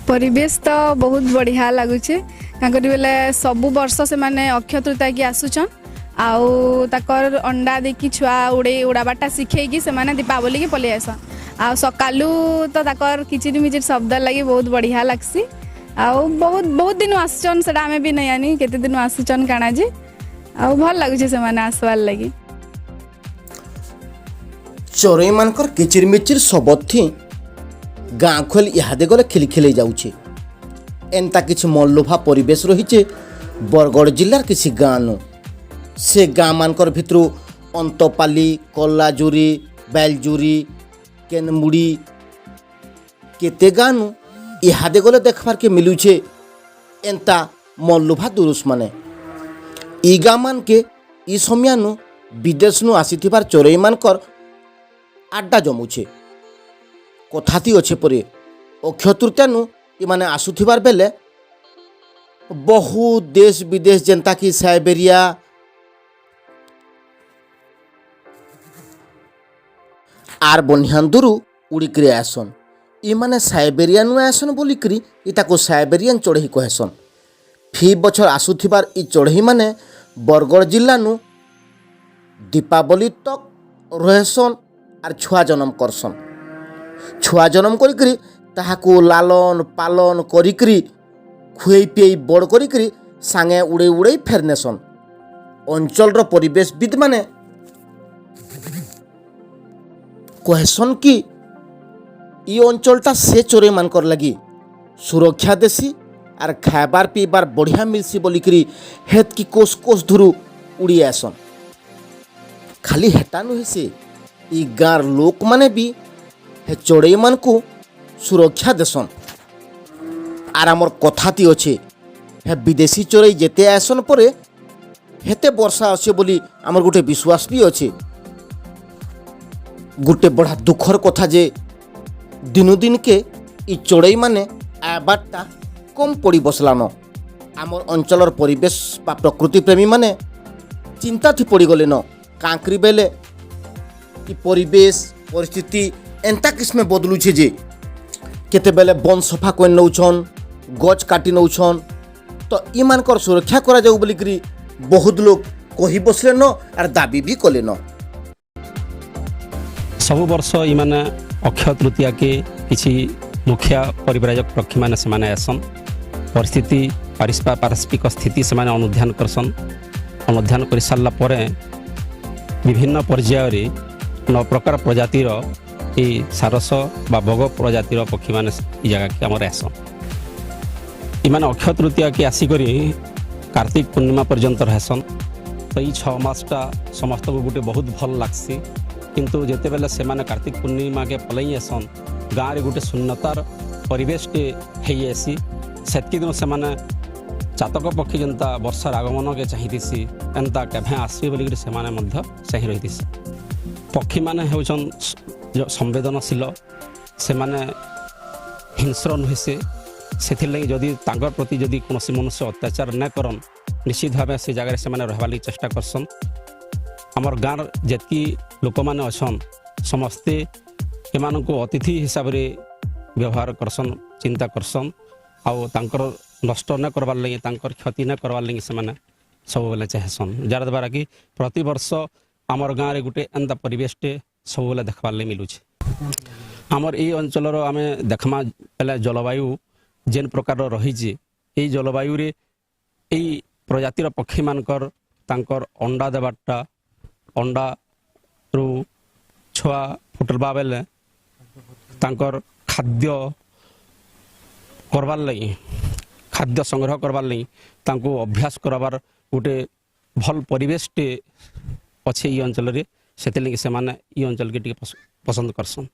परिवेश तो बहुत बढ़िया लगुच बेले सबु वर्ष से माने अक्षय तृतीया की आसुचन आउ ताकर अंडा देखी छुआ उड़े उड़ाबाटा शिखई से माने दीपावली की पलि आसन आ सकालू तो ताकर किचिर मिचिर शब्द लगी बहुत बढ़िया लगसी आउ बहुत बहुत दिन आसुचन से आमे भी नहीं आनी केते दिन आसुचन काना जी आउ भल लगुचे से माने आसवार लगी चोरई मानकर किचिर मिचिर शब्द थी गाँ खोल इहादे गले खिलखिल जाऊे एंता किछि मनलोभा परिवेश रही बरगढ़ जिलार किसी गाँ नु से गाँ मानकर भितरु अंतपाली कलाजुरी बैलजुरी केनमुड़ी केते गाँ नु इहादे गले देखबार के मिलुछे एंता मनलोभा दुरुस माने ई गाँ मान के ई समय नु विदेश नु आसीथिबार चोरई मानकर आड्डा जमुछे कथाती अच्छे परे अक्षय तृतीया नु इमाने आसुथिबार बेले बहुत देश विदेश जनता की साइबेरिया आर बनिहानदुरु उड़िकरी आसन इमाने साइबेरिया नु आसन बोलिकरी इताको साइबेरियन चढ़ई कहसन फी बछर आसुथिबार इ चढ़ई माने बरगढ़ जिल्ला नु दीपावली तक रहसन आर छुआ जन्म करसन छुआ जन्म करी ताहाको लालन पालन करी खुई पिई बड़ करी सांगे उड़े उड़े फेरनेसन अंचल परिवेशविद माने कहसन कि ई अंचलटा से चोरे मानकर लगी सुरक्षा देसी आर खाबार पीबार बढ़िया मिलसी बोलिकरी हेत की कोस कोस धुरु उड़ी आसन खाली हेटा नुहे से ई गाँर लोक माने भी हे चोरई मान को सुरक्षा देसन आर आमर कथाती अच्छे हे विदेशी चोरई जेते आसन परे हेते वर्षा अच्छे बोली आमर गोटे विश्वास भी अच्छे गोटे बड़ा दुखर कथा जे दिनु दिन के ई चोरई माने आबारटा कम पड़ी बसलान आमर अंचलर परिवेश बा प्रकृति प्रेमी माने चिंता थी पड़ी गले न कांकरी बेले ई परिवेश परिस्थिति एंता किस्मे बदलुछे जे केते बेले वन सफा कोन नौछन गच काटी नौछन तो ई मानकर सुरक्षा करा जाऊ बोलिकरी बहुत लोग कही बसले न आर दाबी भी कले न सब वर्ष इमाने अक्षय तृतीया के किसी मुखिया परिव्राजक रक्षी माने से माने आसन परिस्थिति पारस्परिक स्थिति से माने अनुध्यान करसन अनुध्यान कर सारा पर विभिन्न पर्यायर 9 प्रकार प्रजातिर ये सारस बा बग प्रजातिर पक्षी मैंने जगह के आमर आसन इमान अक्षय तृतीया के आसिक कार्तिक पूर्णिमा पर्यंत रहसन तो ये 6 मासटा समस्त को गोटे बहुत भल लगसी किंतु जिते बेले से माने कार्तिक पूर्णिमा के पलई आसन गाँव में गोटे शून्यतार परिवेशटे होसी सेतकी दिन से माने चातक पक्षी जनता वर्षार आगमन के चाहिए एंता केभे आसबे बोलिक से चाही रही पक्षी माने होचन संवेदनशील से माने हिंस्र नुहे से लगी जदि तांकर प्रति जदि कौन मनुष्य अत्याचार न करन निश्चित भाव से जगह से माने रहबार लगी चेष्टा करसन आमर गाँव जेतकी लोक माने अछन समस्ते एमान को अतिथि हिसाब से व्यवहार करसन चिंता करसन आउ तांकर नष्ट न करवार लगी तांकर क्षति न करवार लगी से माने सब बेले चाहेसन जार द्वारा कि प्रति वर्ष आमर गाँव में गोटे एंता परिवेशटे सब बेले देखबार लगी मिलूचे आमर ये अंचल आम देखमा बेले जलवायु जेन प्रकार रही ये जलवायु रे यही प्रजातिर पक्षी मानकर तांकर अंडा देवाटा अंडा रु छुआ फुटलबा बेले तांकर खाद्य करवार लगी खाद्य संग्रह करवार लगी तांको अभ्यास करवार गोटे भल परिवेशटे अच्छे ये अंचल से माने ये अंचल के पसंद करसन।